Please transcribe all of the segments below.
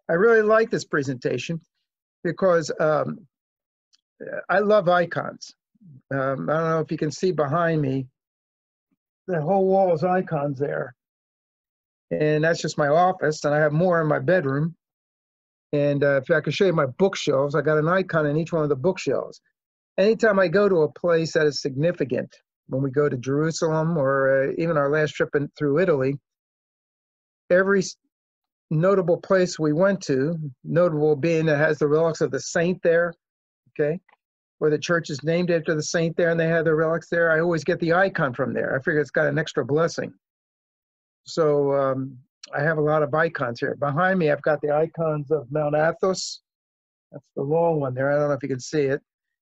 I really like this presentation because I love icons. I don't know if you can see behind me, the whole wall is icons there. And that's just my office, and I have more in my bedroom. And if I can show you my bookshelves, I got an icon in each one of the bookshelves. Anytime I go to a place that is significant, when we go to Jerusalem or even our last trip through Italy, every notable place we went to, notable being that has the relics of the saint there, okay, or the church is named after the saint there and they have the relics there, I always get the icon from there. I figure it's got an extra blessing. So I have a lot of icons here. Behind me, I've got the icons of Mount Athos. That's the long one there. I don't know if you can see it.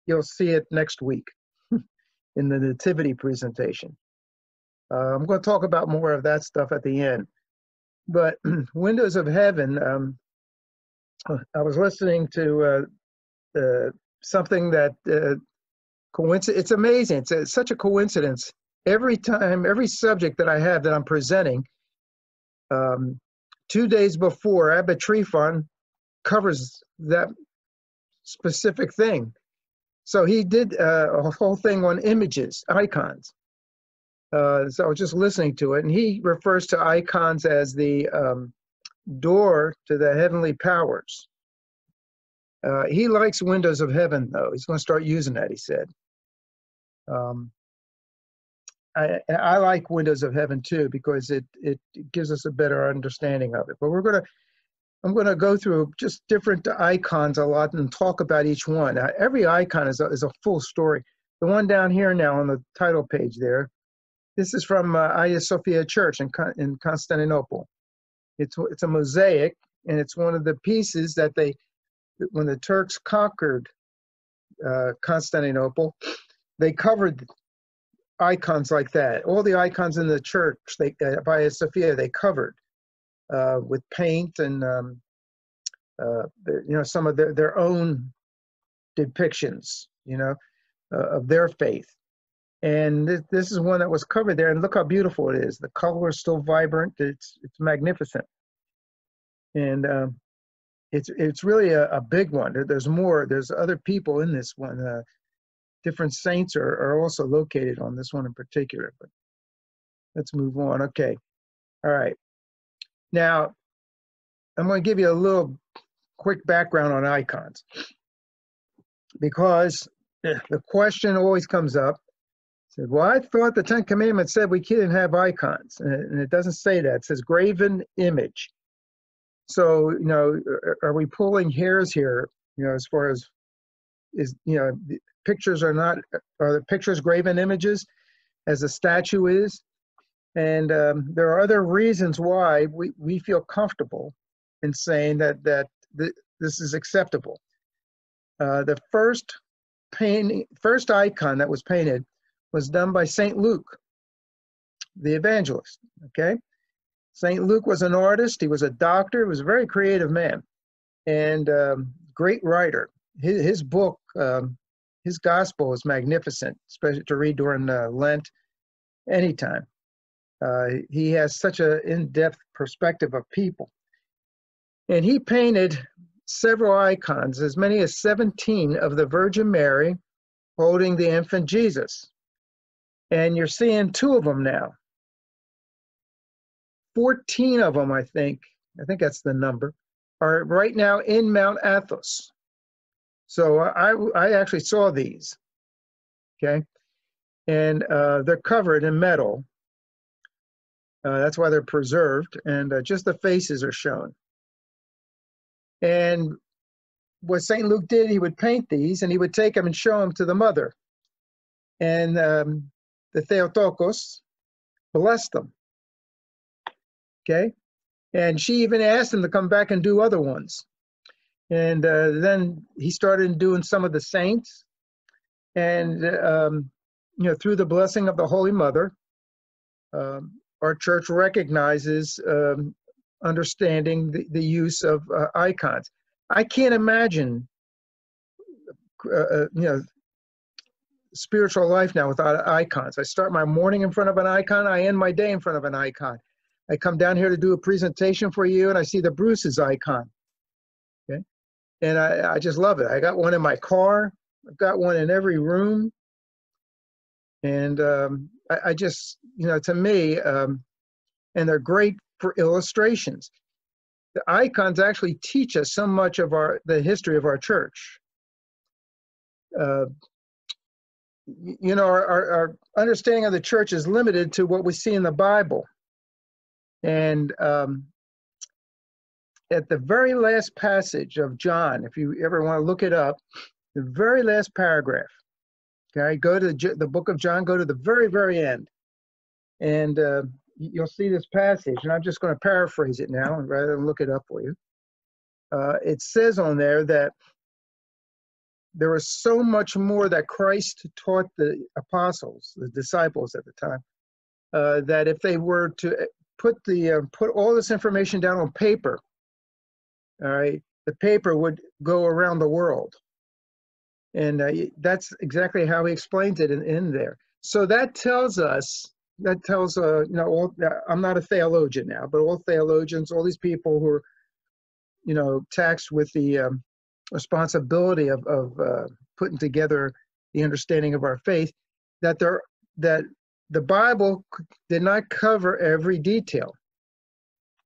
You'll see it next week in the Nativity presentation. I'm going to talk about more of that stuff at the end. But Windows of Heaven, I was listening to something that, it's amazing. It's such a coincidence. Every time, every subject that I have that I'm presenting, 2 days before, Abba Trifon covers that specific thing. So he did a whole thing on images, icons. So I was just listening to it, and he refers to icons as the door to the heavenly powers. He likes Windows of Heaven, though. He's going to start using that, he said. I like Windows of Heaven, too, because it gives us a better understanding of it. But I'm going to go through just different icons a lot and talk about each one. Every icon is a full story. The one down here now on the title page there, this is from Hagia Sophia Church in Constantinople. It's a mosaic, and it's one of the pieces that when the Turks conquered Constantinople, they covered icons like that. All the icons in the church, Hagia Sophia, they covered with paint and some of their own depictions, of their faith. And this is one that was covered there, and look how beautiful it is. The color is still vibrant. It's magnificent, and it's really a big one. There's more. There's other people in this one. Different saints are also located on this one in particular. But let's move on. Okay, all right. Now I'm going to give you a little quick background on icons, because the question always comes up. Said, well, I thought the Ten Commandments said we couldn't have icons, and it doesn't say that. It says graven image. So, are we pulling hairs here? As far as the pictures are the pictures graven images, as a statue is, and there are other reasons why we feel comfortable in saying that this is acceptable. The first icon that was painted was done by St. Luke, the evangelist, okay? St. Luke was an artist. He was a doctor. He was a very creative man and great writer. His book, his gospel is magnificent, especially to read during Lent, anytime. He has such an in-depth perspective of people. And he painted several icons, as many as 17 of the Virgin Mary holding the infant Jesus. And you're seeing 2 of them now. 14 of them, I think that's the number, are right now in Mount Athos. So I actually saw these, okay? And they're covered in metal. That's why they're preserved, and just the faces are shown. And what St. Luke did, he would paint these, and he would take them and show them to the mother. And the Theotokos blessed them, okay? And she even asked him to come back and do other ones. And then he started doing some of the saints. And, through the blessing of the Holy Mother, our church recognizes understanding the use of icons. I can't imagine, spiritual life now without icons. I start my morning in front of an icon. I end my day in front of an icon. I come down here to do a presentation for you, and I see the Bruce's icon. And I just love it. I got one in my car. I've got one in every room. And I just, to me, and they're great for illustrations. The icons actually teach us so much of the history of our church. Our understanding of the church is limited to what we see in the Bible. And at the very last passage of John, if you ever want to look it up, the very last paragraph, okay, go to the book of John, go to the very, very end, and you'll see this passage, and I'm just going to paraphrase it now rather than look it up for you. It says on there that there was so much more that Christ taught the apostles, the disciples at the time, that if they were to put all this information down on paper, all right, the paper would go around the world. And that's exactly how he explains it in there. So that tells us, I'm not a theologian now, but all theologians, all these people who are, taxed with the responsibility of putting together the understanding of our faith, that the Bible did not cover every detail.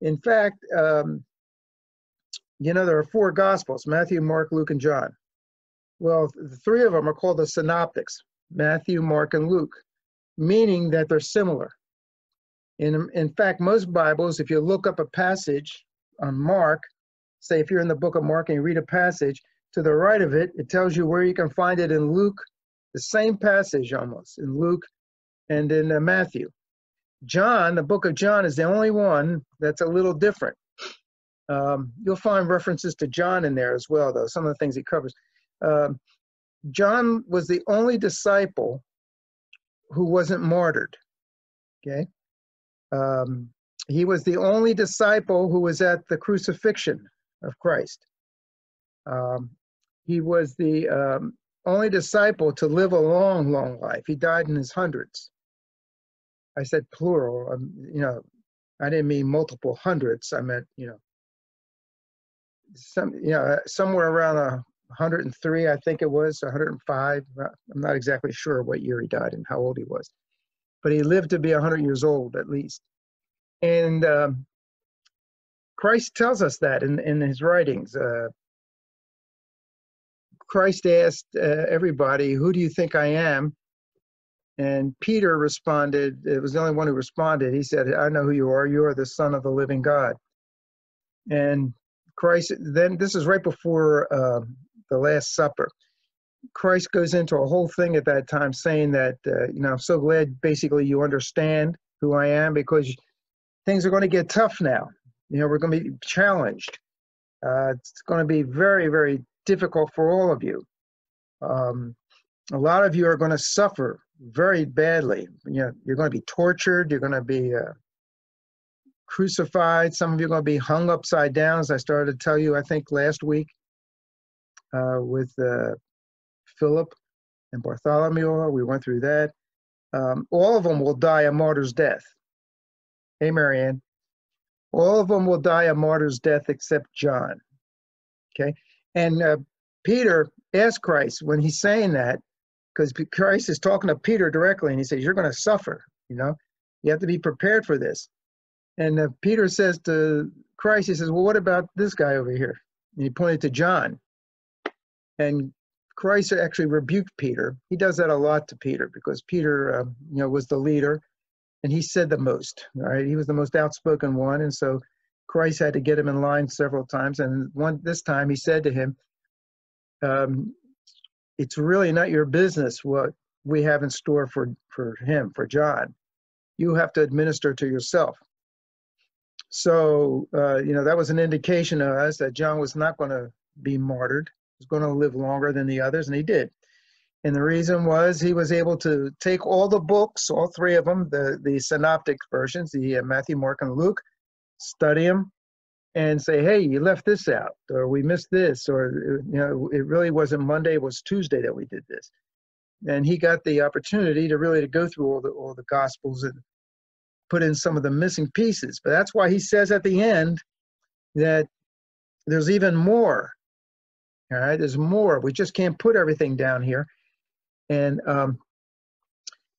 In fact, there are 4 Gospels: Matthew, Mark, Luke, and John. Well, the 3 of them are called the synoptics: Matthew, Mark, and Luke, meaning that they're similar. In fact, most Bibles, if you look up a passage on Mark, say if you're in the book of Mark and you read a passage, to the right of it, it tells you where you can find it in Luke, the same passage almost, in Luke and in Matthew. John, the book of John, is the only one that's a little different. You'll find references to John in there as well, though, some of the things he covers. John was the only disciple who wasn't martyred, okay? He was the only disciple who was at the crucifixion of Christ. He was the only disciple to live a long, long life. He died in his hundreds. I said plural, I didn't mean multiple hundreds. I meant, somewhere around 103, I think it was, 105. I'm not exactly sure what year he died and how old he was, but he lived to be 100 years old at least. And Christ tells us that in his writings. Christ asked everybody, "Who do you think I am?" And Peter responded, it was the only one who responded. He said, "I know who you are. You are the Son of the living God." And Christ, then this is right before the Last Supper. Christ goes into a whole thing at that time saying that, I'm so glad basically you understand who I am, because things are going to get tough now. We're going to be challenged. It's going to be very, very difficult for all of you. A lot of you are going to suffer very badly. You're going to be tortured. You're going to be crucified. Some of you are going to be hung upside down, as I started to tell you, I think, last week with Philip and Bartholomew. We went through that. All of them will die a martyr's death. Hey, Marianne. All of them will die a martyr's death except John. Okay? And Peter asked Christ when he's saying that, because Christ is talking to Peter directly, and he says, "You're going to suffer, you have to be prepared for this." And Peter says to Christ, he says, "Well, what about this guy over here?" And he pointed to John. And Christ actually rebuked Peter. He does that a lot to Peter, because Peter, was the leader, and he said the most, right? He was the most outspoken one, and so Christ had to get him in line several times. And this time he said to him, "It's really not your business what we have in store for him, for John. You have to administer to yourself." So, that was an indication to us that John was not going to be martyred. He was going to live longer than the others, and he did. And the reason was he was able to take all the books, all 3 of them, the synoptic versions, the Matthew, Mark, and Luke, study them, and say, "Hey, you left this out," or "We missed this," or, "It really wasn't Monday, it was Tuesday that we did this." And he got the opportunity to go through all the Gospels and put in some of the missing pieces. But that's why he says at the end that there's even more All right, there's more. We just can't put everything down here. And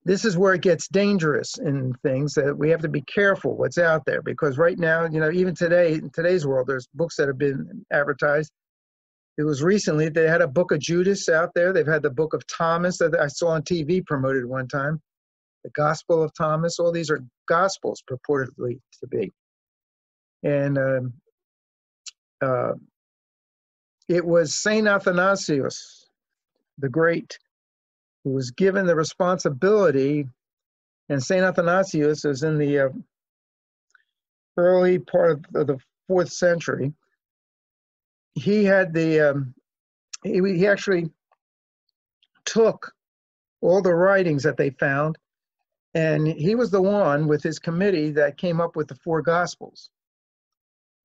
this is where it gets dangerous in things, that we have to be careful what's out there, because right now, you know, even today, in today's world, there's books that have been advertised. It was recently, they had a book of Judas out there. They've had the book of Thomas that I saw on TV promoted one time. The Gospel of Thomas. All these are Gospels purportedly to be. And it was St. Athanasius, the Great, who was given the responsibility, and St. Athanasius is in the early part of the 4th century. He had the, he actually took all the writings that they found, and he was the one with his committee that came up with the 4 Gospels,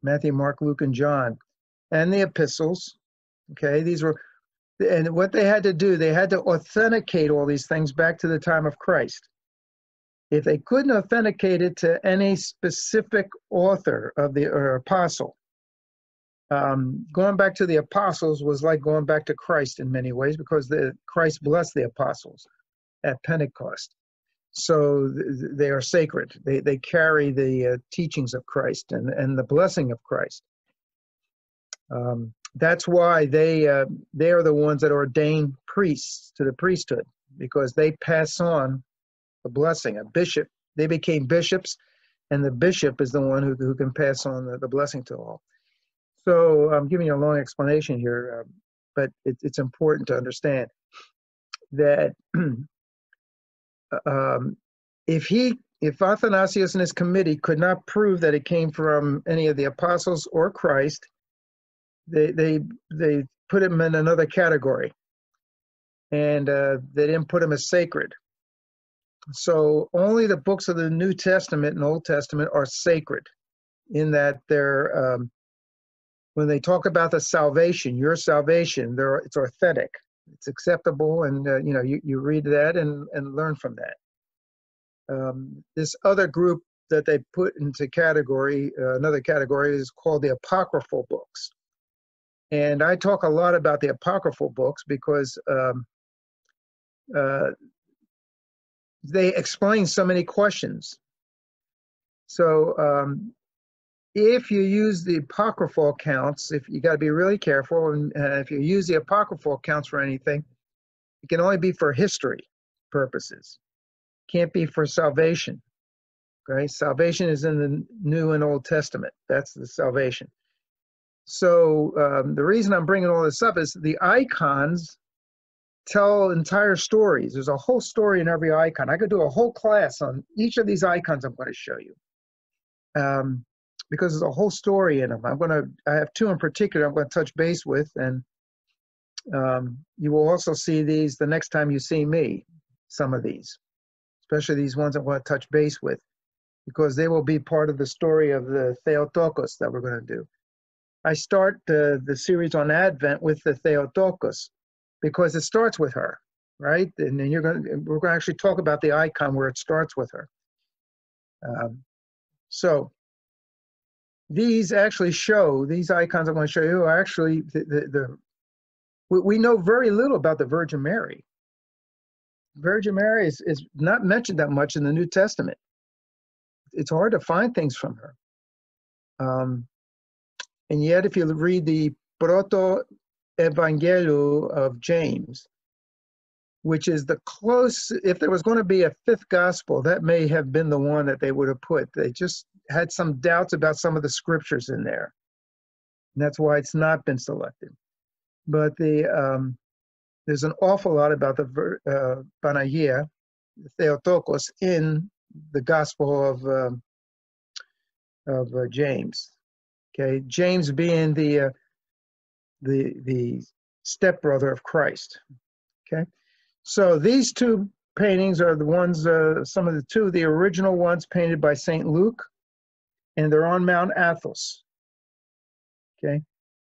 Matthew, Mark, Luke, and John, and the epistles. Okay, these were, and what they had to do, they had to authenticate all these things back to the time of Christ. If they couldn't authenticate it to any specific author of the or apostle, going back to the apostles was like going back to Christ in many ways, because Christ blessed the apostles at Pentecost. So they are sacred. They carry the teachings of Christ and the blessing of Christ. That's why they are the ones that ordain priests to the priesthood, because they pass on the blessing. A bishop, they became bishops, and the bishop is the one who can pass on the blessing to all. So I'm giving you a long explanation here, but it's important to understand that if Athanasius and his committee could not prove that it came from any of the apostles or Christ, they put him in another category, and they didn't put him as sacred. So only the books of the New Testament and Old Testament are sacred, in that they're when they talk about the salvation, your salvation, it's authentic, it's acceptable, and you know, you read that and learn from that. This other group that they put into category, another category, is called the apocryphal books. And I talk a lot about the apocryphal books because they explain so many questions. So if you use the apocryphal accounts, if you got to be really careful, and if you use the apocryphal accounts for anything, it can only be for history purposes. Can't be for salvation. Okay, salvation is in the New and Old Testament. That's the salvation. So the reason I'm bringing all this up is the icons tell entire stories. There's a whole story in every icon. I could do a whole class on each of these icons I'm going to show you, because there's a whole story in them. I have 2 in particular I'm going to touch base with, and you will also see these the next time you see me, some of these, especially these ones I want to touch base with, because they will be part of the story of the Theotokos that we're going to do. I start the series on Advent with the Theotokos because it starts with her, right? And then we're going to actually talk about the icon where it starts with her. So these actually show, these icons I'm going to show you are actually, we know very little about the Virgin Mary. Virgin Mary is not mentioned that much in the New Testament. It's hard to find things from her. And yet, if you read the Proto-Evangelium of James, which is the close, if there was going to be a 5th gospel, that may have been the one that they would have put. They just had some doubts about some of the scriptures in there. And that's why it's not been selected. But there's an awful lot about the Panagia, the Theotokos, in the Gospel of James. Okay, James being the stepbrother of Christ. Okay, so these 2 paintings are the ones, some of the original ones painted by St. Luke, and they're on Mount Athos. Okay,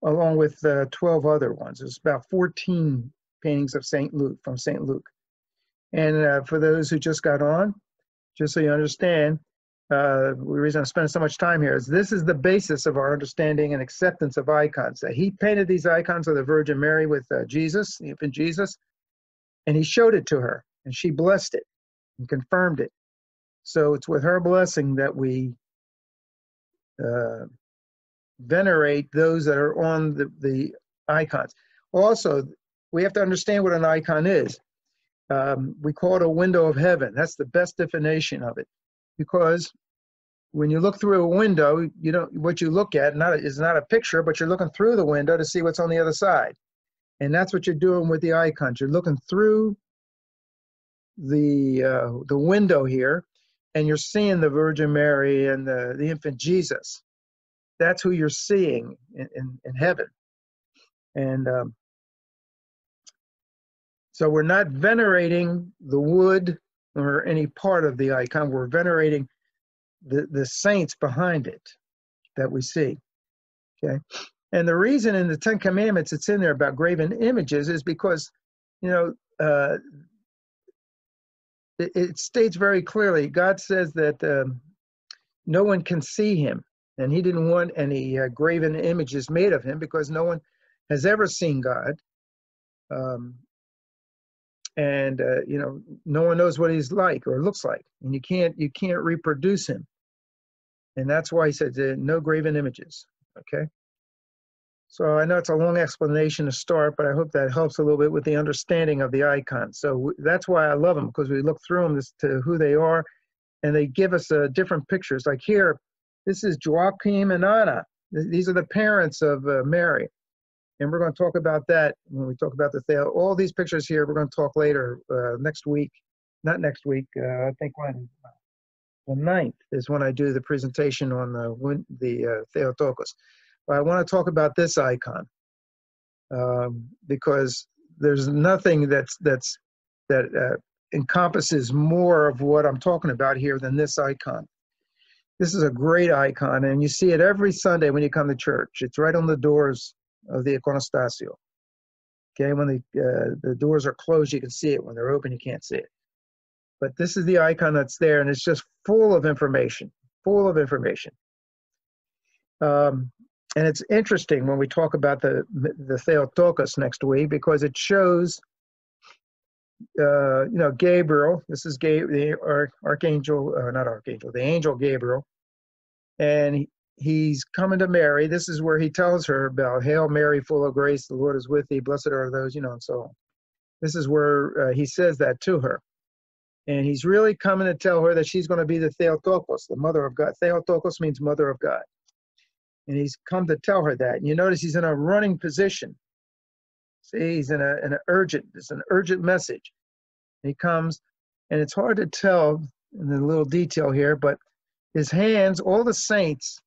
along with 12 other ones. There's about 14 paintings of St. Luke, from St. Luke. And for those who just got on, just so you understand, the reason I'm spending so much time here is this is the basis of our understanding and acceptance of icons. That he painted these icons of the Virgin Mary with Jesus, the infant Jesus, and he showed it to her, and she blessed it and confirmed it. So it's with her blessing that we venerate those that are on the icons. Also, we have to understand what an icon is. We call it a window of heaven. That's the best definition of it, because when you look through a window, you don't, what you look at is not a picture, but you're looking through the window to see what's on the other side. And that's what you're doing with the icons. You're looking through the window here, and you're seeing the Virgin Mary and the infant Jesus. That's who you're seeing in heaven. And so we're not venerating the wood or any part of the icon. We're venerating the saints behind it that we see. Okay. And the reason in the Ten Commandments it's in there about graven images is because, you know, it states very clearly, God says that no one can see him, and he didn't want any graven images made of him because no one has ever seen God. You know, no one knows what he's like or looks like, and you can't reproduce him. And that's why he said no graven images. Okay. So I know it's a long explanation to start, but I hope that helps a little bit with the understanding of the icons. So that's why I love them, because we look through them as to who they are, and they give us different pictures. Like here, this is Joachim and Anna. These are the parents of Mary. And we're going to talk about that when we talk about the all these pictures here. We're going to talk later next week. Not next week. I think when the 9th is when I do the presentation on the Theotokos. But I want to talk about this icon because there's nothing that encompasses more of what I'm talking about here than this icon. This is a great icon, and you see it every Sunday when you come to church. It's right on the doors of the iconostasio. Okay, when the doors are closed, you can see it. When they're open, you can't see it. But this is the icon that's there, and it's just full of information, full of information. And it's interesting when we talk about the Theotokos next week, because it shows, you know, Gabriel. This is the archangel, not archangel, the angel Gabriel, and he's coming to Mary. This is where he tells her about, "Hail Mary, full of grace, the Lord is with thee. Blessed are those," you know, and so on. This is where he says that to her. And he's really coming to tell her that she's going to be the Theotokos, the mother of God. Theotokos means mother of God. And he's come to tell her that. And you notice he's in a running position. See, he's in an urgent, it's an urgent message. And he comes, and it's hard to tell in the little detail here, but his hands, all the saints,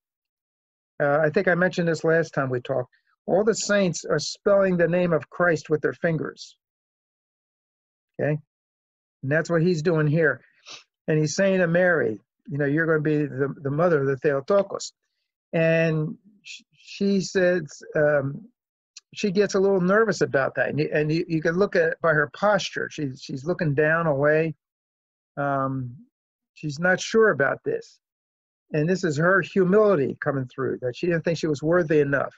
I think I mentioned this last time we talked, all the saints are spelling the name of Christ with their fingers. Okay? And that's what he's doing here. And he's saying to Mary, you know, you're going to be the mother of the Theotokos. And she says, she gets a little nervous about that. And you can look at it by her posture. She's looking down, away. She's not sure about this. And this is her humility coming through, that she didn't think she was worthy enough.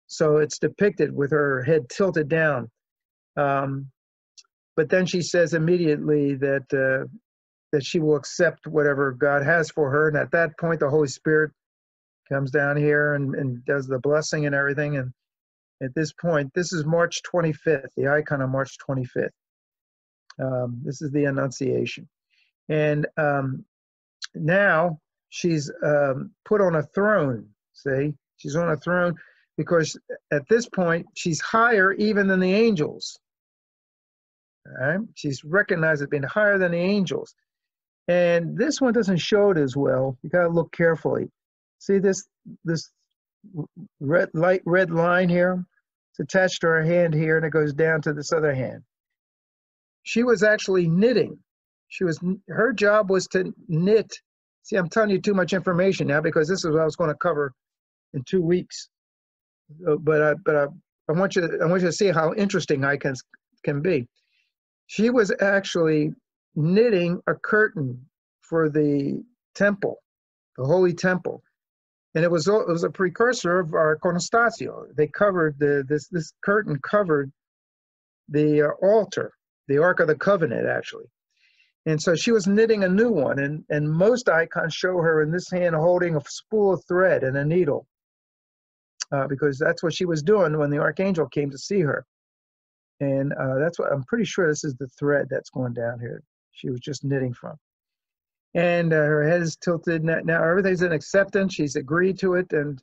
So it's depicted with her head tilted down. But then she says immediately that she will accept whatever God has for her. And at that point, the Holy Spirit comes down here and does the blessing and everything. And at this point, this is March 25th, the icon of March 25th. This is the Annunciation. And now she's put on a throne, see? She's on a throne because at this point, she's higher even than the angels. All right? She's recognized as being higher than the angels. And this one doesn't show it as well. You got to look carefully. See this light red line here? It's attached to her hand here, and it goes down to this other hand. She was actually knitting. Her job was to knit. See, I'm telling you too much information now because this is what I was going to cover in 2 weeks. But I want you to see how interesting icons can be. She was actually knitting a curtain for the temple, the Holy Temple. And it was a precursor of our iconostasio. They covered this curtain covered the altar, the Ark of the Covenant, actually. And so she was knitting a new one, and most icons show her in this hand holding a spool of thread and a needle, because that's what she was doing when the archangel came to see her. And that's what I'm pretty sure this is the thread that's going down here. She was just knitting from. And her head is tilted. Now everything's in acceptance. She's agreed to it. And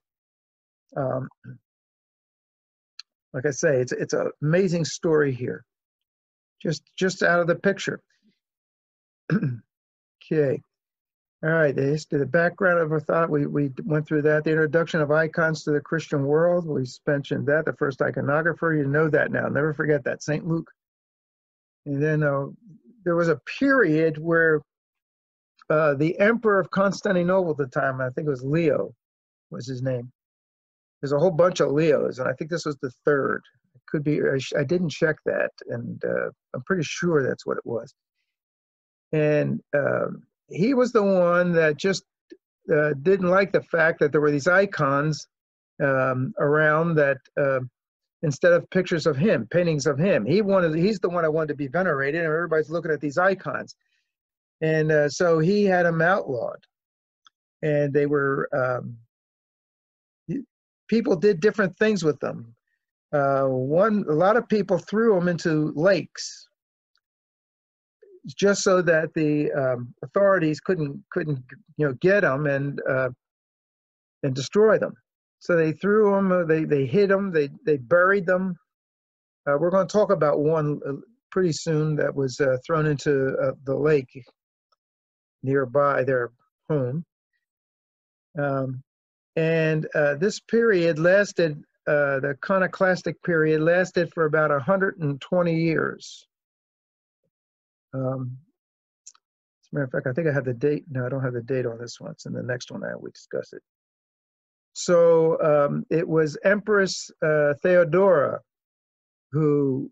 like I say, it's an amazing story here. Just out of the picture. Okay. All right. The history, the background of our thought, we went through that. The introduction of icons to the Christian world. We mentioned that. The first iconographer. You know that now. Never forget that. St. Luke. And then there was a period where the emperor of Constantinople at the time, I think it was Leo, was his name. There's a whole bunch of Leos, and I think this was the third. It could be, I didn't check that, and I'm pretty sure that's what it was. And he was the one that just didn't like the fact that there were these icons around that instead of pictures of him, paintings of him. He's the one that wanted to be venerated, and everybody's looking at these icons. And so he had them outlawed. And they were, people did different things with them. A lot of people threw them into lakes just so that the authorities couldn't get them and destroy them. So they threw them, they hid them, they buried them. We're going to talk about one pretty soon that was thrown into the lake nearby their home. And this period lasted, the iconoclastic period lasted for about 120 years. As a matter of fact, I think I have the date. No, I don't have the date on this one. It's in the next one we discuss it. So it was Empress Theodora who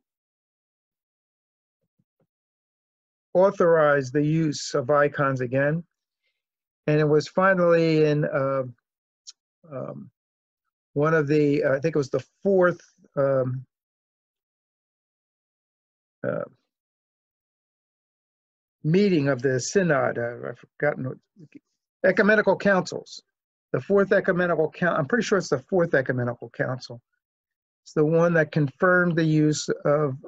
authorized the use of icons again. And it was finally in one of the, I think it was the fourth meeting of the synod. I've forgotten, ecumenical councils. The fourth ecumenical council, I'm pretty sure it's the fourth ecumenical council. It's the one that confirmed the use of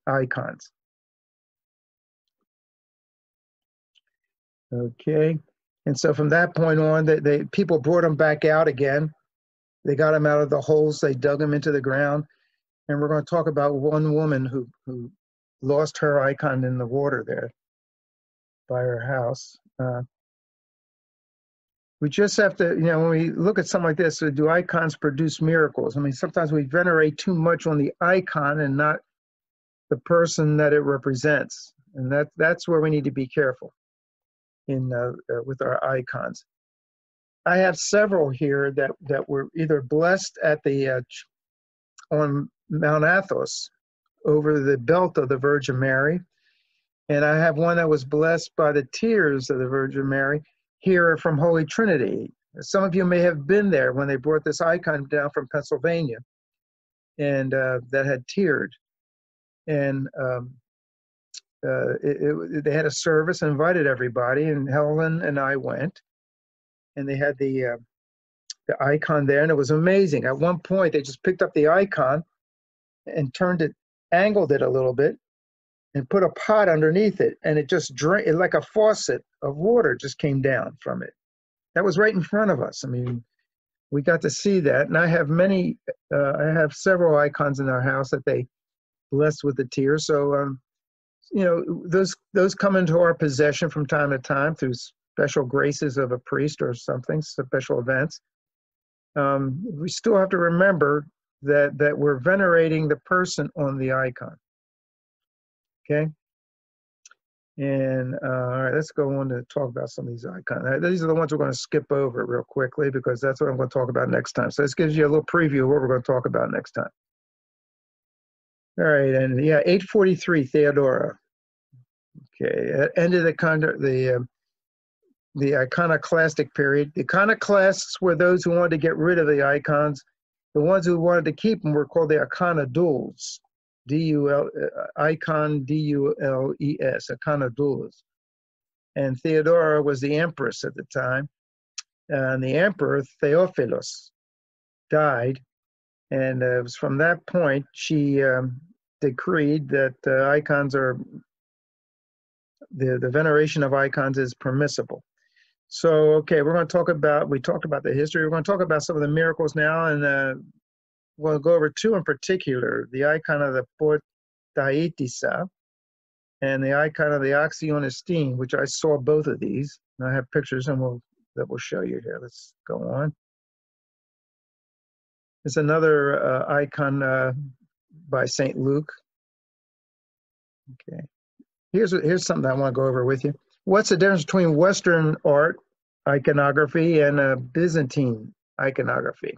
icons. Okay, and so from that point on, people brought them back out again. They got them out of the holes, they dug them into the ground. And we're going to talk about one woman who lost her icon in the water there by her house. We just have to, when we look at something like this, so do icons produce miracles? I mean, sometimes we venerate too much on the icon and not the person that it represents. And that's where we need to be careful with our icons. I have several here that were either blessed at the on Mount Athos over the belt of the Virgin Mary, and I have one that was blessed by the tears of the Virgin Mary here from Holy Trinity. Some of you may have been there when they brought this icon down from Pennsylvania, and that had teared. And they had a service, invited everybody, and Helen and I went, and they had the icon there, and it was amazing. At one point, they just picked up the icon and angled it a little bit, and put a pot underneath it, and it just drained, like a faucet of water just came down from it. That was right in front of us. I mean, we got to see that, and I have several icons in our house that they blessed with the tears. So, those come into our possession from time to time through special graces of a priest or something, special events. We still have to remember that we're venerating the person on the icon. Okay, and all right, let's go on to talk about some of these icons. These are the ones we're going to skip over real quickly because that's what I'm going to talk about next time. So this gives you a little preview of what we're going to talk about next time. All right, and yeah, 843 Theodora. Okay, ended the the iconoclastic period. The iconoclasts were those who wanted to get rid of the icons. The ones who wanted to keep them were called the iconodules. Icon, D-U-L-E-S, iconodules. And Theodora was the empress at the time. And the emperor, Theophilus, died. And it was from that point she decreed that icons are, the veneration of icons is permissible. So, okay, we talked about the history. We're going to talk about some of the miracles now, and we'll go over two in particular, the icon of the Portaitisa and the icon of the Oxyonistine, which I saw both of these. And I have pictures that we'll show you here. Let's go on. It's another icon by St. Luke. Okay. Here's something I want to go over with you. What's the difference between Western art iconography and Byzantine iconography?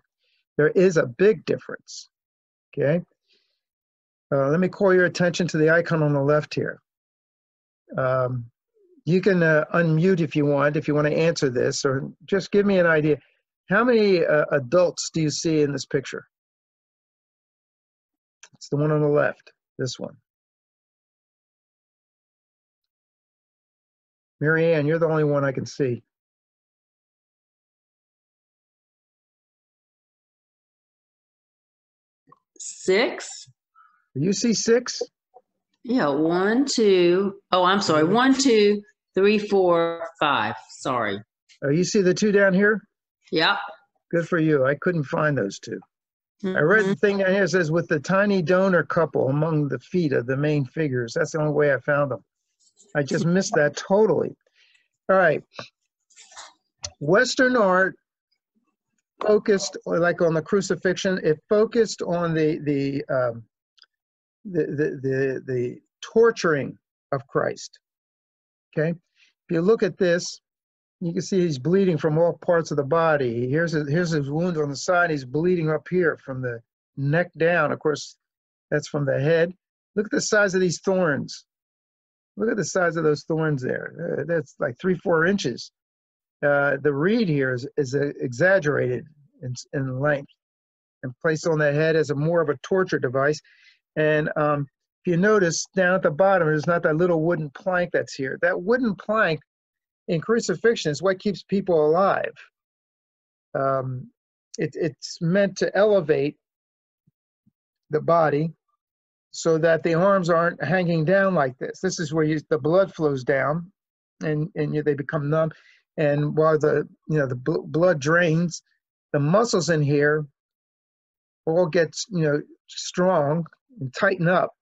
There is a big difference. Okay. Let me call your attention to the icon on the left here. You can unmute if you want to answer this, or just give me an idea. How many adults do you see in this picture? It's the one on the left, this one. Mary Ann, you're the only one I can see. Six. You see six? Yeah, 1, 2. Oh, I'm sorry. 1, 2, 3, 4, 5. Sorry. Oh, you see the two down here? Yep. Good for you. I couldn't find those two. Mm-hmm. I read the thing down here that says, with the tiny donor couple among the feet of the main figures. That's the only way I found them. I just missed that totally. All right. Western art focused, like on the crucifixion, it focused on the torturing of Christ. Okay. If you look at this, you can see he's bleeding from all parts of the body. Here's his wound on the side. He's bleeding up here from the neck down. Of course, that's from the head. Look at the size of these thorns. Look at the size of those thorns there. That's like 3-4 inches. The reed here is exaggerated in length and placed on the head as more of a torture device. And if you notice down at the bottom, there's not that little wooden plank that's here. That wooden plank in crucifixion is what keeps people alive. It's meant to elevate the body so that the arms aren't hanging down like this. This is where the blood flows down, and they become numb. And while the blood drains, the muscles in here all get strong and tighten up,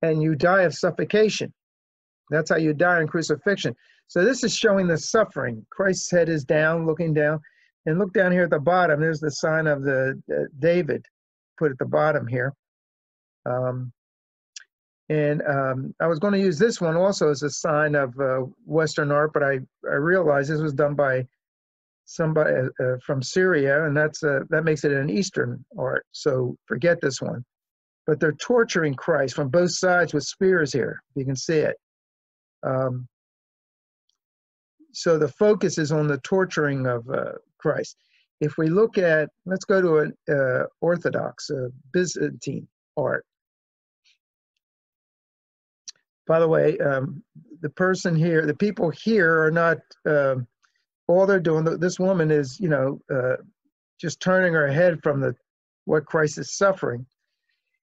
and you die of suffocation. That's how you die in crucifixion. So this is showing the suffering. Christ's head is down, looking down, and look down here at the bottom. There's the sign of the David put at the bottom here. I was going to use this one also as a sign of Western art, but I realized this was done by somebody from Syria, and that makes it an Eastern art. So forget this one. But they're torturing Christ from both sides with spears here. You can see it. So the focus is on the torturing of Christ. If we look at, let's go to an Orthodox Byzantine art. By the way, the person here, the people here are not, all they're doing, this woman is, just turning her head from what Christ is suffering.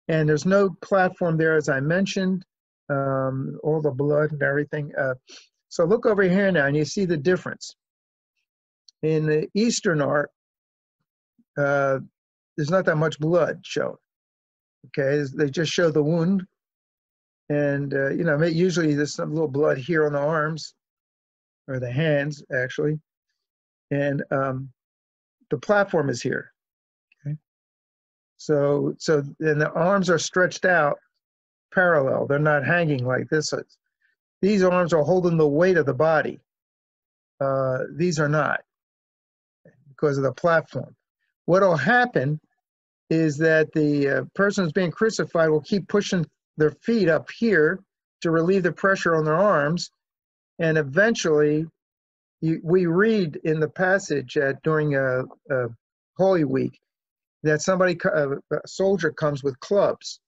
And there's no platform there, as I mentioned, all the blood and everything. So look over here now, and you see the difference. In the Eastern art, there's not that much blood shown. Okay, they just show the wound. And, usually there's some little blood here on the arms, or the hands, actually. And the platform is here. Okay. So then the arms are stretched out parallel. They're not hanging like this. These arms are holding the weight of the body. These are not, because of the platform. What will happen is that the person who's being crucified will keep pushing their feet up here to relieve the pressure on their arms, and eventually we read in the passage during Holy Week that a soldier comes with clubs,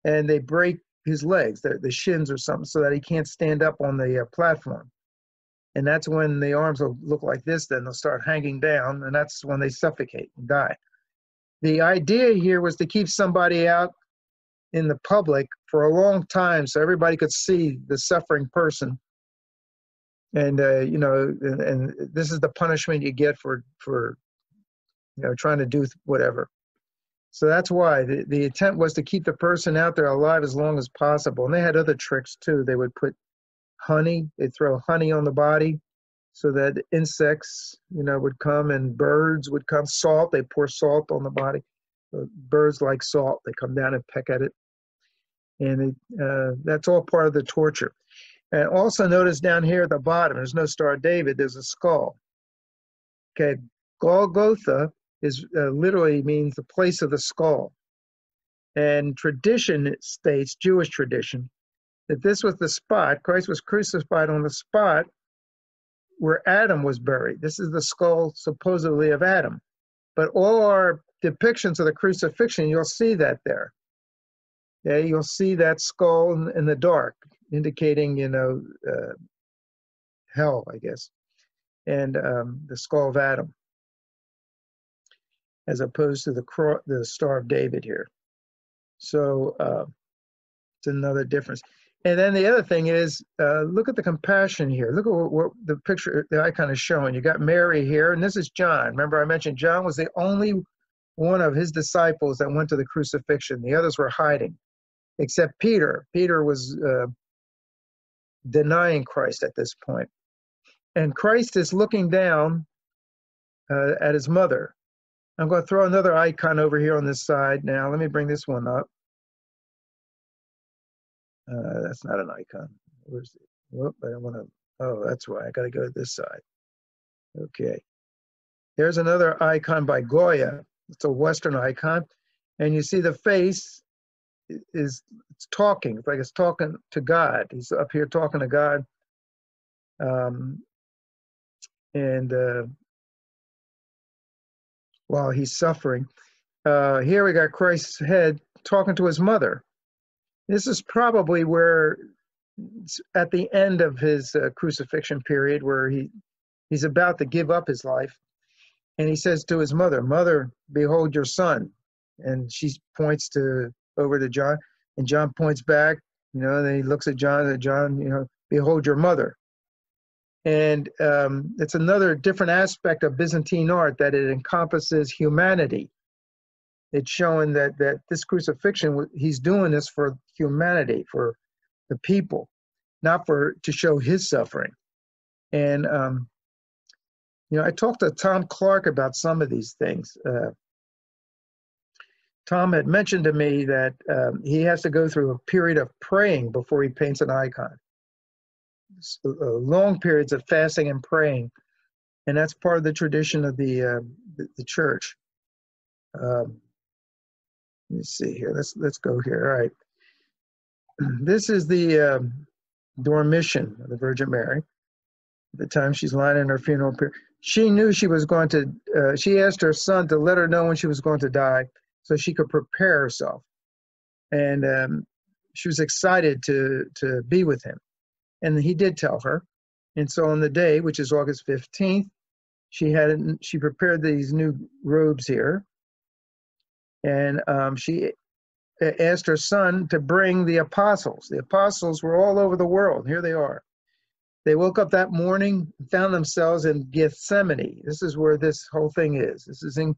and they break his legs, the shins or something, so that he can't stand up on the platform. And that's when the arms will look like this, then they'll start hanging down, and that's when they suffocate and die. The idea here was to keep somebody out in the public for a long time so everybody could see the suffering person. And, and this is the punishment you get for trying to do whatever. So that's why the intent was to keep the person out there alive as long as possible. And they had other tricks too. They would put honey, they'd throw honey on the body so that insects, would come, and birds would come. Salt, they pour salt on the body. Birds like salt, they come down and peck at it. And that's all part of the torture. And also notice down here at the bottom, there's no Star of David, there's a skull. Okay, Golgotha is literally means the place of the skull. And tradition states, Jewish tradition, that this was the spot, Christ was crucified on the spot where Adam was buried. This is the skull supposedly of Adam. But all our depictions of the crucifixion, you'll see that there. Yeah, you'll see that skull in the dark, indicating, hell, I guess, and the skull of Adam, as opposed to the Star of David here. So it's another difference. And then the other thing is, look at the compassion here. Look at what the picture, the icon is showing. You got Mary here, and this is John. Remember I mentioned John was the only one of his disciples that went to the crucifixion. The others were hiding, except Peter. Peter was denying Christ at this point. And Christ is looking down at his mother. I'm going to throw another icon over here on this side now. Let me bring this one up. That's not an icon. Where's it? Whoop, I don't want to. Oh, that's why. I got to go to this side. Okay. There's another icon by Goya. It's a Western icon. And you see the face it's talking. It's like it's talking to God. He's up here talking to God. While he's suffering. Here we got Christ's head talking to his mother. This is probably where, at the end of his crucifixion period, where he's about to give up his life. And he says to his mother, "Mother, behold your son." And she points over to John, and John points back, then he looks at John, and John, "Behold your mother." And it's another different aspect of Byzantine art, that it encompasses humanity. It's showing that this crucifixion, he's doing this for humanity, for the people, not to show his suffering. And, I talked to Tom Clark about some of these things. Tom had mentioned to me that he has to go through a period of praying before he paints an icon. Long periods of fasting and praying, and that's part of the tradition of the church. Let me see here. Let's go here. All right. This is the Dormition of the Virgin Mary. At the time she's lying in her funeral period, she knew she was going to. She asked her son to let her know when she was going to die, so she could prepare herself, and she was excited to be with him. And he did tell her. And so on the day, which is August 15th, she prepared these new robes here. And she asked her son to bring the apostles. The apostles were all over the world. Here they are. They woke up that morning and found themselves in Gethsemane. This is where this whole thing is. This is in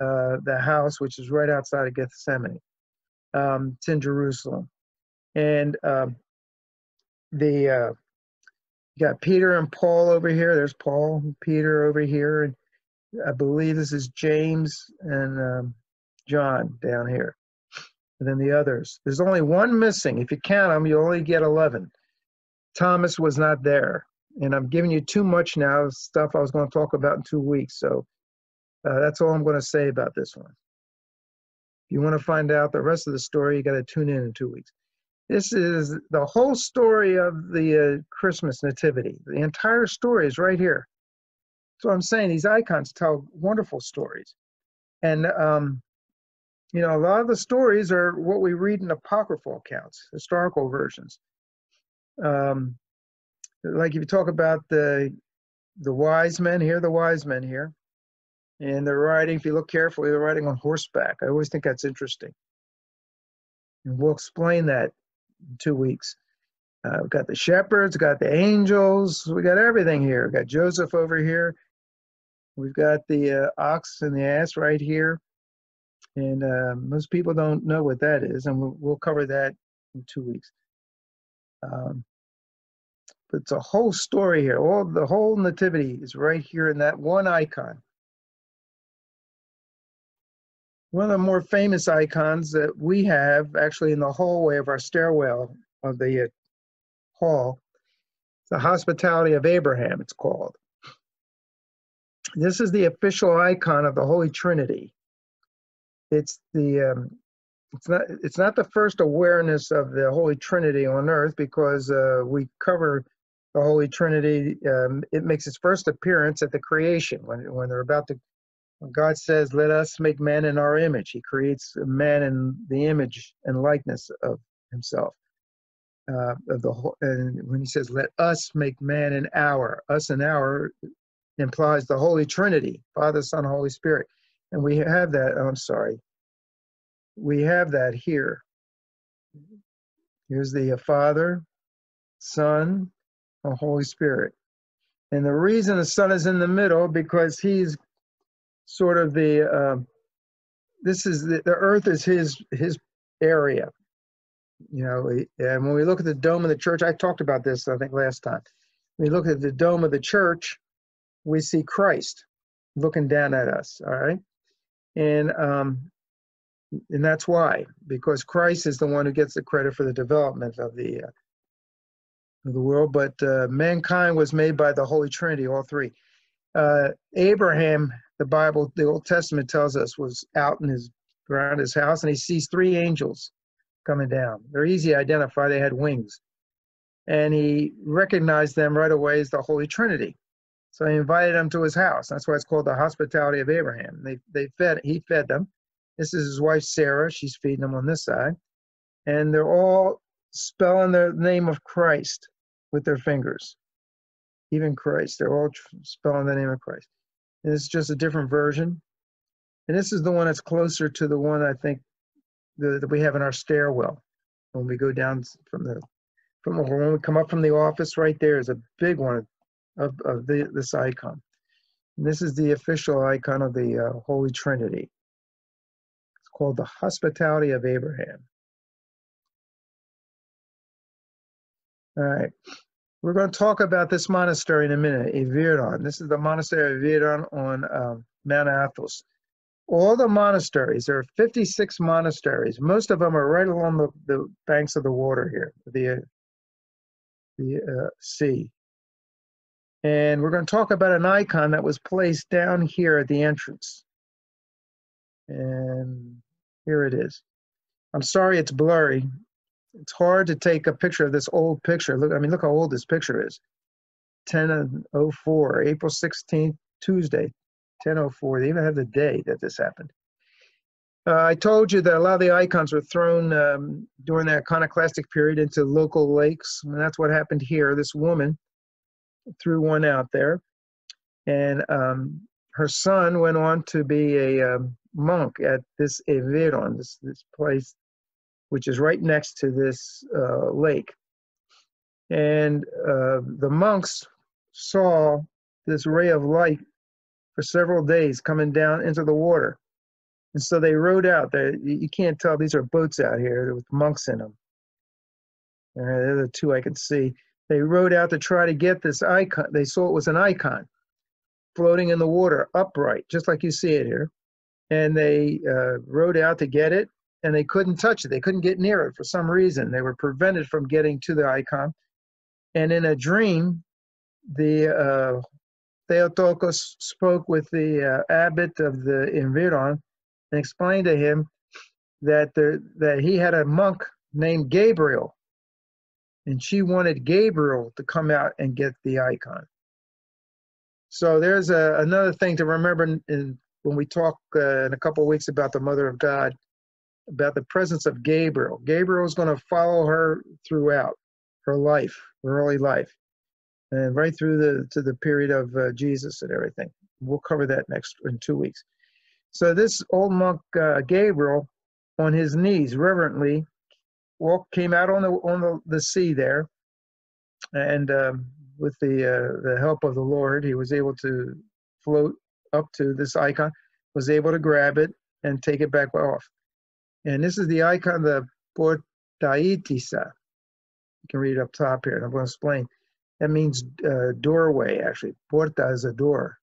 the house, which is right outside of Gethsemane. It's in Jerusalem. And you got Peter and Paul over here. There's Paul and Peter over here. And I believe this is James and John down here. And then the others. There's only one missing. If you count them, you only get 11. Thomas was not there. And I'm giving you too much now, stuff I was going to talk about in 2 weeks. So that's all I'm going to say about this one. If you want to find out the rest of the story, you got to tune in 2 weeks. This is the whole story of the Christmas nativity. The entire story is right here. So I'm saying these icons tell wonderful stories. And, you know, a lot of the stories are what we read in apocryphal accounts, historical versions. Like if you talk about the wise men here, and they're riding, if you look carefully, they're riding on horseback. I always think that's interesting. And we'll explain that in 2 weeks. We've got the shepherds, got the angels, we got everything here. We've got Joseph over here. We've got the ox and the ass right here. And most people don't know what that is, and we'll cover that in 2 weeks. But it's a whole story here. The whole nativity is right here in that one icon. One of the more famous icons that we have actually in the hallway of our stairwell of the hall, the Hospitality of Abraham, it's called. This is the official icon of the Holy Trinity. It's the it's not the first awareness of the Holy Trinity on earth, because we cover the Holy Trinity. It makes its first appearance at the creation when they're about to. When God says, "Let us make man in our image," He creates man in the image and likeness of Himself. And when He says, "Let us make man in our," us and our implies the Holy Trinity, Father, Son, Holy Spirit, and we have that. Oh, I'm sorry. We have that here. Here's the Father, Son, and Holy Spirit. And the reason the Son is in the middle, because He's sort of the earth is his area, you know. And when we look at the dome of the church, I talked about this I think last time. When we look at the dome of the church, we see Christ looking down at us. All right, and that's why, because Christ is the one who gets the credit for the development of the world, but mankind was made by the Holy Trinity, all three. Abraham, the Bible, the Old Testament tells us, was out around his house, and he sees 3 angels coming down. They're easy to identify. They had wings. And he recognized them right away as the Holy Trinity. So he invited them to his house. That's why it's called the Hospitality of Abraham. He fed them. This is his wife, Sarah. She's feeding them on this side. And they're all spelling the name of Christ with their fingers. Even Christ. They're all spelling the name of Christ. And it's just a different version. And this is the one that's closer to the one I think that we have in our stairwell. When we go down when we come up from the office, right there is a big one of this icon. And this is the official icon of the Holy Trinity. It's called the Hospitality of Abraham. All right. We're going to talk about this monastery in a minute, A.R.E. This is the monastery of A.R.E. on Mount Athos. All the monasteries, there are 56 monasteries. Most of them are right along the banks of the water here, the sea. And we're going to talk about an icon that was placed down here at the entrance. And here it is. I'm sorry it's blurry. It's hard to take a picture of this old picture. Look how old this picture is. 10:04, April 16th, Tuesday, 10:04. They even have the day that this happened. I told you that a lot of the icons were thrown during the iconoclastic period into local lakes, and that's what happened here. This woman threw one out there, and her son went on to be a monk at this A.R.E., this place, which is right next to this lake. And the monks saw this ray of light for several days coming down into the water. And so they rowed out. You can't tell, these are boats out here with monks in them. They're the 2 I can see. They rowed out to try to get this icon. They saw it was an icon floating in the water, upright, just like you see it here. And they rowed out to get it. And they couldn't touch it. They couldn't get near it for some reason. They were prevented from getting to the icon. And in a dream, the Theotokos spoke with the abbot of the A.R.E. and explained to him that he had a monk named Gabriel and she wanted Gabriel to come out and get the icon. So there's another thing to remember when we talk in a couple of weeks about the Mother of God, about the presence of Gabriel. Gabriel is going to follow her throughout her life, her early life, and right through to the period of Jesus and everything. We'll cover that in 2 weeks. So this old monk Gabriel, on his knees, reverently, came out on the sea there, and with the help of the Lord, he was able to float up to this icon, was able to grab it and take it back off. And this is the icon, the Portaitisa. You can read it up top here, and I'm going to explain. That means doorway, actually. Porta is a door.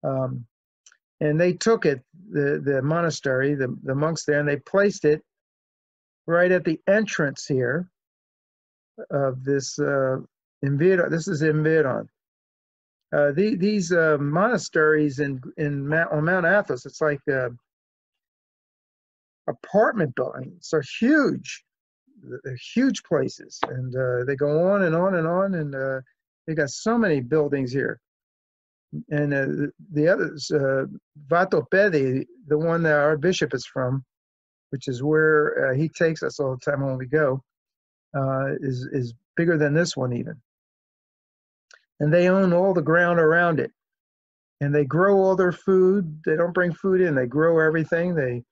And they took it, the monastery, the monks there, and they placed it right at the entrance here of this Environ. This is Environ. These monasteries on Mount Athos, it's like apartment buildings. Are huge. They're huge places, and they go on and on and on, and they got so many buildings here. And the others, Vatopedi, the one that our bishop is from, which is where he takes us all the time when we go, is bigger than this one even. And they own all the ground around it. And they grow all their food. They don't bring food in. They grow everything. They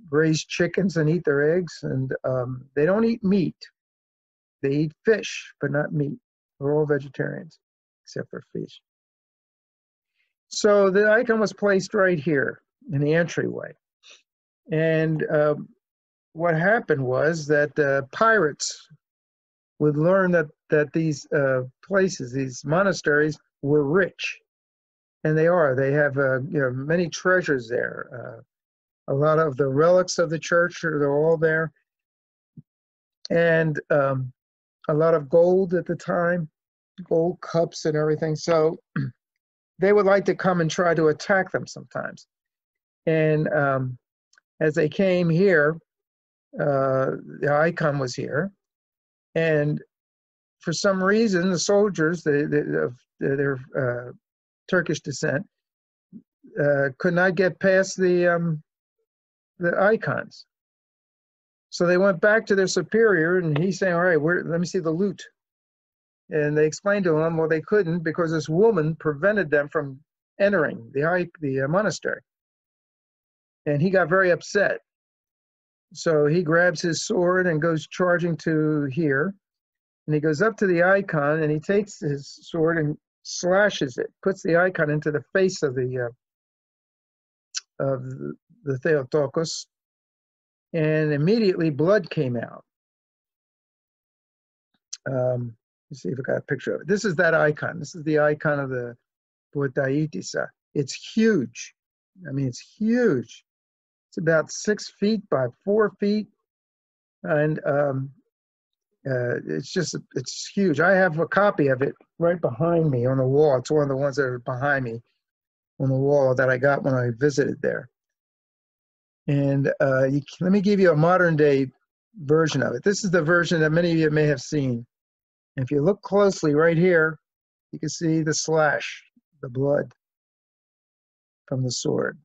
raise chickens and eat their eggs. And they don't eat meat. They eat fish, but not meat. They're all vegetarians, except for fish. So the icon was placed right here in the entryway. And what happened was that pirates would learn that these places, these monasteries, were rich. And they are. They have many treasures there. A lot of the relics of the church, they're all there. And a lot of gold at the time, gold cups and everything. So they would like to come and try to attack them sometimes. And as they came here, the icon was here. And for some reason, the soldiers, they're Turkish descent, could not get past the icons. So they went back to their superior, and he's saying, all right, let me see the loot. And they explained to him, well, they couldn't because this woman prevented them from entering the monastery. And he got very upset. So he grabs his sword and goes charging to here. And he goes up to the icon, and he takes his sword and slashes it, puts the icon into the face of the Theotokos, and immediately blood came out. Let's see if I got a picture of it. This is that icon. This is the icon of the Portaitisa. It's huge. I mean, it's huge. It's about 6 feet by 4 feet, and it's huge. I have a copy of it right behind me on the wall. It's one of the ones that are behind me on the wall that I got when I visited there. And let me give you a modern day version of it. This is the version that many of you may have seen. And if you look closely right here, you can see the slash, the blood from the sword.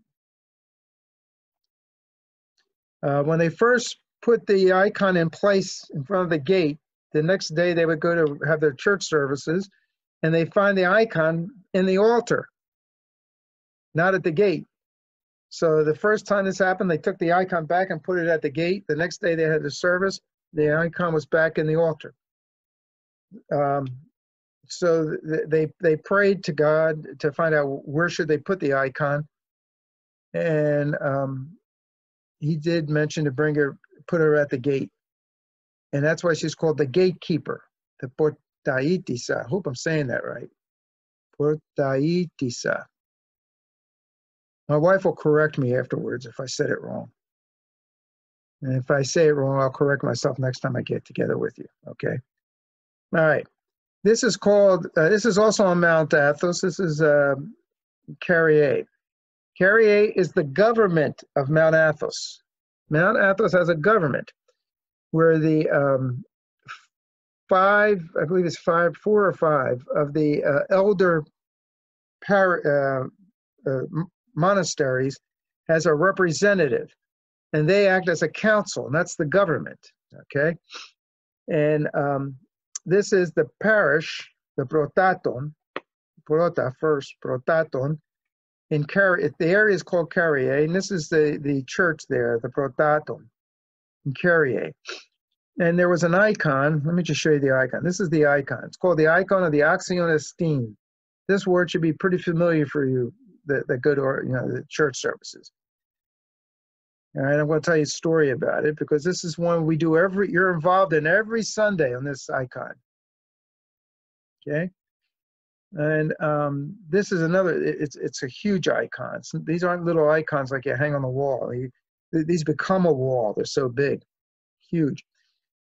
When they first put the icon in place in front of the gate, the next day they would go to have their church services, and they find the icon in the altar, not at the gate. So the first time this happened, they took the icon back and put it at the gate. The next day they had the service, the icon was back in the altar. So they prayed to God to find out where should they put the icon. And he did mention to put her at the gate. And that's why she's called the gatekeeper, the Portaitisa. I hope I'm saying that right. Portaitisa. My wife will correct me afterwards if I said it wrong. And if I say it wrong, I'll correct myself next time I get together with you, okay? All right. This is called, this is also on Mount Athos. This is A.R.E. A.R.E. is the government of Mount Athos. Mount Athos has a government where the 5, I believe it's 4 or 5 of the elder monasteries has a representative, and they act as a council, and that's the government, okay? And this is the parish, the Protaton, Protaton, in the area is called A.R.E, and this is the church there, the Protaton, in A.R.E. And there was an icon. Let me just show you the icon. This is the icon. It's called the icon of the Acción. This word should be pretty familiar for you that go to the church services. All right, I'm going to tell you a story about it because this is one we do you're involved in every Sunday on this icon. Okay, and this is another. It's a huge icon. These aren't little icons like you hang on the wall. These become a wall. They're so big, huge.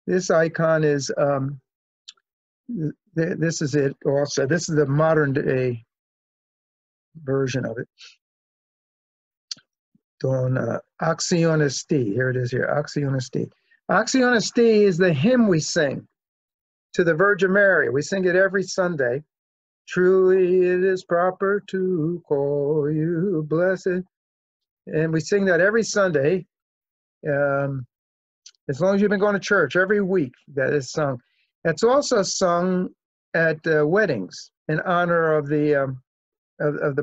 This icon is, this is it also. This is the modern day version of it. Don Acciones. Here it is here, Acciones. Acciones is the hymn we sing to the Virgin Mary. We sing it every Sunday. Truly it is proper to call you blessed. And we sing that every Sunday. As long as you've been going to church, every week that is sung. It's also sung at weddings in honor of the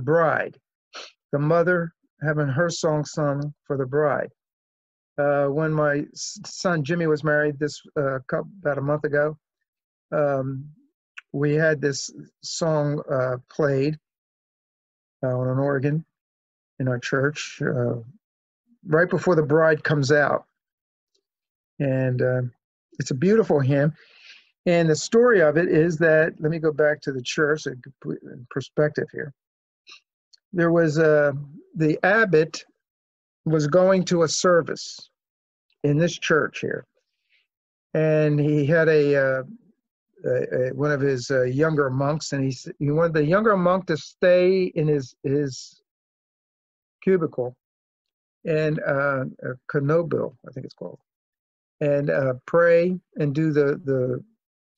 bride, the mother having her song sung for the bride. When my son Jimmy was married about a month ago, we had this song played on an organ in our church right before the bride comes out. And it's a beautiful hymn. And the story of it is that, let me go back to the church and put in perspective here. There was the abbot was going to a service in this church here. And he had one of his younger monks, and he wanted the younger monk to stay in his cubicle and conobile, I think it's called, and pray and do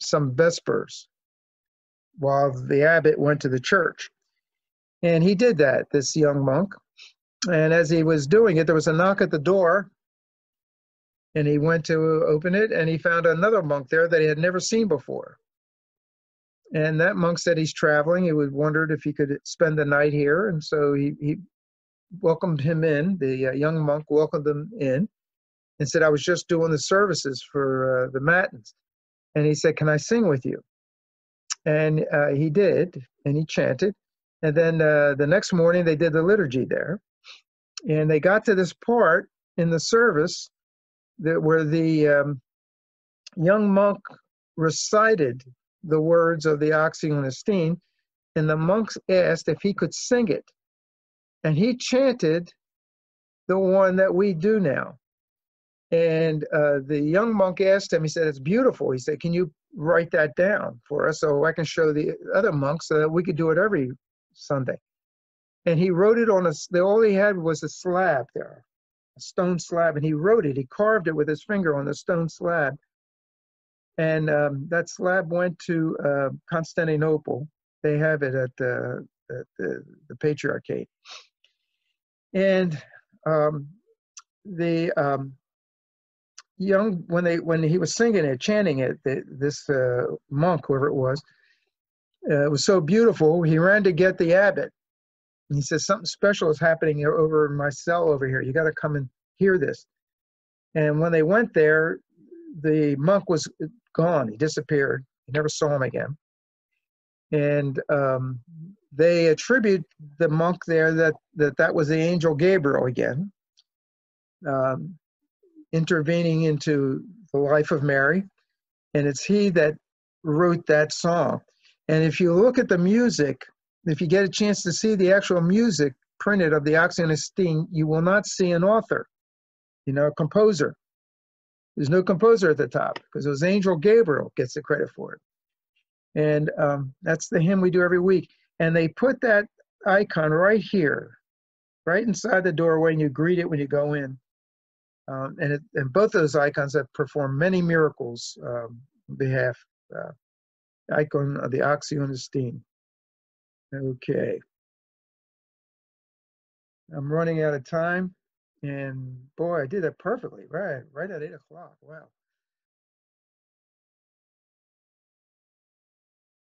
some vespers while the abbot went to the church. And he did that, this young monk. And as he was doing it, there was a knock at the door, and he went to open it, and he found another monk there that he had never seen before. And that monk said he's traveling. He wondered if he could spend the night here, and so he welcomed him in. The young monk welcomed him in and said, I was just doing the services for the matins. And he said, can I sing with you? And he did, and he chanted. And then the next morning they did the liturgy there. And they got to this part in the service where the young monk recited the words of the Acción, and the monks asked if he could sing it. And he chanted the one that we do now. And the young monk asked him, he said, it's beautiful. He said, can you write that down for us so I can show the other monks so that we could do it every Sunday? And he wrote it on all he had was a slab there, a stone slab, and he wrote it. He carved it with his finger on the stone slab. And that slab went to Constantinople. They have it at the Patriarchate. And when he was singing it, chanting it, this monk, whoever it was so beautiful. He ran to get the abbot. And he says, something special is happening here over in my cell over here. You got to come and hear this. And when they went there, the monk was gone. He disappeared. You never saw him again. And they attribute the monk there that was the angel Gabriel again, intervening into the life of Mary. And it's he that wrote that song. And if you look at the music, if you get a chance to see the actual music printed of the Acción, you will not see an author, a composer. There's no composer at the top because it was Angel Gabriel gets the credit for it. And that's the hymn we do every week. And they put that icon right here, right inside the doorway, and you greet it when you go in. And both those icons have performed many miracles on behalf icon of the oxyonestein. Okay. I'm running out of time, and boy, I did that perfectly, right at 8 o'clock. Wow.